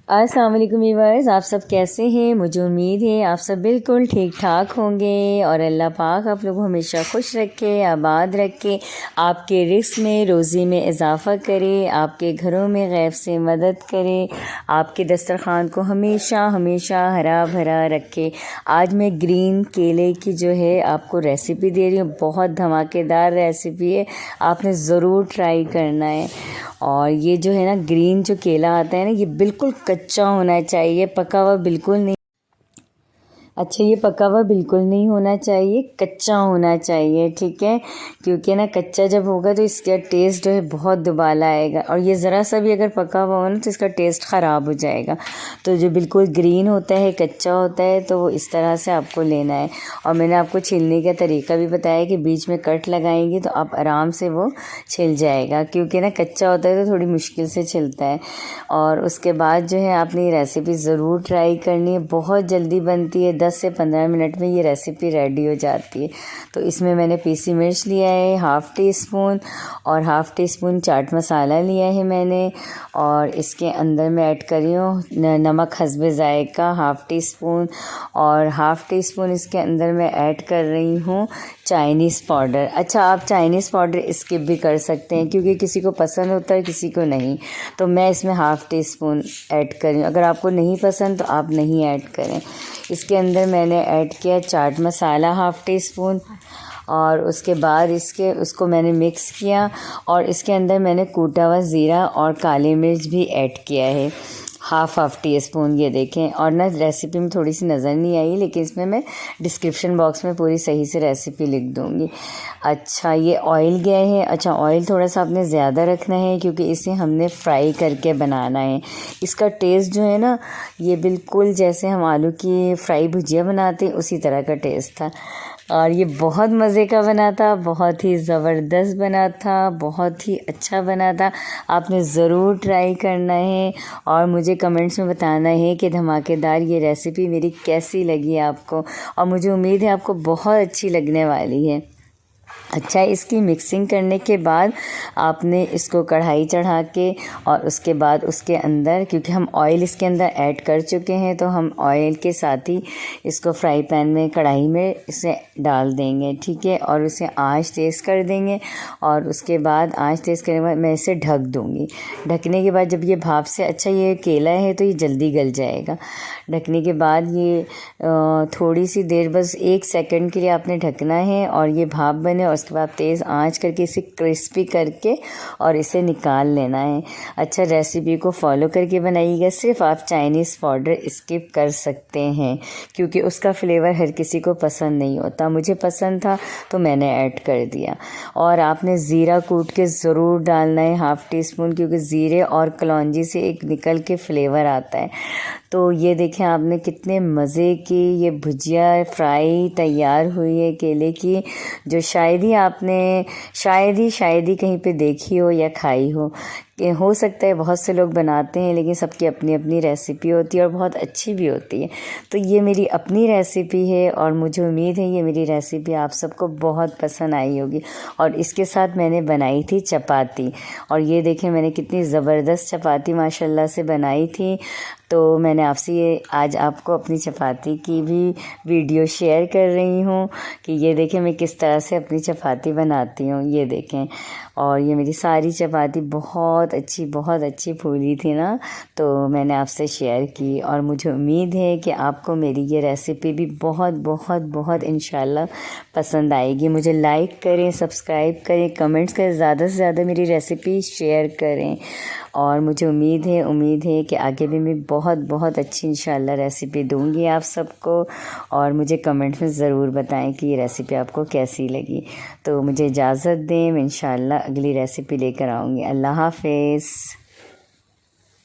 अस्सलाम वालेकुम व्यूअर्स, आप सब कैसे हैं। मुझे उम्मीद है आप सब बिल्कुल ठीक ठाक होंगे और अल्लाह पाक आप लोग हमेशा खुश रखे, आबाद रखे, आपके रिस्क में रोज़ी में इजाफ़ा करे, आपके घरों में गैब से मदद करे, आपके दस्तरखान को हमेशा हमेशा हरा भरा रखे। आज मैं ग्रीन केले की जो है आपको रेसिपी दे रही हूँ। बहुत धमाकेदार रेसिपी है, आपने ज़रूर ट्राई करना है। और ये जो है ना ग्रीन जो केला आता है ना, ये बिल्कुल कच्चा होना चाहिए, पका हुआ बिल्कुल नहीं। अच्छा, ये पका हुआ बिल्कुल नहीं होना चाहिए, कच्चा होना चाहिए, ठीक है। क्योंकि ना कच्चा जब होगा तो इसका टेस्ट जो है बहुत दुबाला आएगा, और ये ज़रा सा भी अगर पका हुआ हो ना तो इसका टेस्ट ख़राब हो जाएगा। तो जो बिल्कुल ग्रीन होता है, कच्चा होता है, तो वो इस तरह से आपको लेना है। और मैंने आपको छीलने का तरीका भी बताया कि बीच में कट लगाएंगे तो आप आराम से वो छिल जाएगा, क्योंकि ना कच्चा होता है तो थोड़ी मुश्किल से छिलता है। और उसके बाद जो है आपने ये रेसिपी ज़रूर ट्राई करनी है, बहुत जल्दी बनती है, 10 से 15 मिनट में ये रेसिपी रेडी हो जाती है। तो इसमें मैंने पीसी मिर्च लिया है 1/2 टीस्पून, और 1/2 टीस्पून चाट मसाला लिया है मैंने। और इसके अंदर मैं ऐड कर रही हूँ नमक हस्बे ज़ायका 1/2 टीस्पून, और 1/2 टीस्पून इसके अंदर मैं ऐड कर रही हूँ चाइनीज़ पाउडर। अच्छा, आप चाइनीज़ पाउडर स्किप भी कर सकते हैं, क्योंकि किसी को पसंद होता है किसी को नहीं। तो मैं इसमें 1/2 टीस्पून ऐड कर रही हूँ, अगर आपको नहीं पसंद तो आप नहीं ऐड करें। इसके अंदर मैंने ऐड किया चाट मसाला 1/2 टीस्पून, और उसके बाद उसको मैंने मिक्स किया, और इसके अंदर मैंने कूटा हुआ ज़ीरा और काली मिर्च भी ऐड किया है 1/2 टीस्पून। ये देखें, और ना रेसिपी में थोड़ी सी नज़र नहीं आई, लेकिन इसमें मैं डिस्क्रिप्शन बॉक्स में पूरी सही से रेसिपी लिख दूँगी। अच्छा, ये ऑयल गया है। अच्छा, ऑयल थोड़ा सा आपने ज़्यादा रखना है, क्योंकि इसे हमने फ्राई करके बनाना है। इसका टेस्ट जो है ना, ये बिल्कुल जैसे हम आलू की फ्राई भुजिया बनाते हैं उसी तरह का टेस्ट था। और ये बहुत मज़े का बना था, बहुत ही ज़बरदस्त बना था, बहुत ही अच्छा बना था। आपने ज़रूर ट्राई करना है और मुझे कमेंट्स में बताना है कि धमाकेदार ये रेसिपी मेरी कैसी लगी आपको, और मुझे उम्मीद है आपको बहुत अच्छी लगने वाली है। अच्छा, इसकी मिक्सिंग करने के बाद आपने इसको कढ़ाई चढ़ा के, और उसके बाद उसके अंदर, क्योंकि हम ऑयल इसके अंदर ऐड कर चुके हैं, तो हम ऑयल के साथ ही इसको फ्राई पैन में कढ़ाई में इसे डाल देंगे, ठीक है। और उसे आंच तेज़ कर देंगे, और उसके बाद आंच तेज़ करने के बाद मैं इसे ढक दूँगी। ढकने के बाद जब ये भाप से, अच्छा ये केला है तो ये जल्दी गल जाएगा। ढकने के बाद ये थोड़ी सी देर, बस 1 सेकंड के लिए आपने ढकना है, और ये भाप बने, और उसके बाद तेज़ आंच करके इसे क्रिस्पी करके और इसे निकाल लेना है। अच्छा, रेसिपी को फॉलो करके बनाइएगा। सिर्फ आप चाइनीज़ पाउडर स्किप कर सकते हैं, क्योंकि उसका फ्लेवर हर किसी को पसंद नहीं होता। मुझे पसंद था तो मैंने ऐड कर दिया। और आपने ज़ीरा कूट के ज़रूर डालना है 1/2 टीस्पून, क्योंकि ज़ीरे और कलौंजी से एक निकल के फ्लेवर आता है। तो ये देखें, आपने कितने मज़े की ये भुजिया फ्राई तैयार हुई है केले की, जो शायद ही कहीं पे देखी हो या खाई हो सकता है बहुत से लोग बनाते हैं, लेकिन सबकी अपनी अपनी रेसिपी होती है और बहुत अच्छी भी होती है। तो ये मेरी अपनी रेसिपी है, और मुझे उम्मीद है ये मेरी रेसिपी आप सबको बहुत पसंद आई होगी। और इसके साथ मैंने बनाई थी चपाती, और ये देखें मैंने कितनी ज़बरदस्त चपाती माशाल्लाह से बनाई थी। तो मैंने आपसे ये आज आपको अपनी चपाती की भी वीडियो शेयर कर रही हूँ कि ये देखें मैं किस तरह से अपनी चपाती बनाती हूँ। ये देखें, और ये मेरी सारी चपाती बहुत अच्छी फूली थी ना, तो मैंने आपसे शेयर की। और मुझे उम्मीद है कि आपको मेरी ये रेसिपी भी बहुत इंशाल्लाह पसंद आएगी। मुझे लाइक करें, सब्सक्राइब करें, कमेंट्स करें, ज़्यादा से ज़्यादा मेरी रेसिपी शेयर करें। और मुझे उम्मीद है कि आगे भी मैं बहुत अच्छी इंशाल्लाह रेसिपी दूंगी आप सबको। और मुझे कमेंट्स में ज़रूर बताएं कि ये रेसिपी आपको कैसी लगी। तो मुझे इजाज़त दें, मैं इंशाल्लाह अगली रेसिपी लेकर आऊँगी। अल्लाह हाफ़िज़।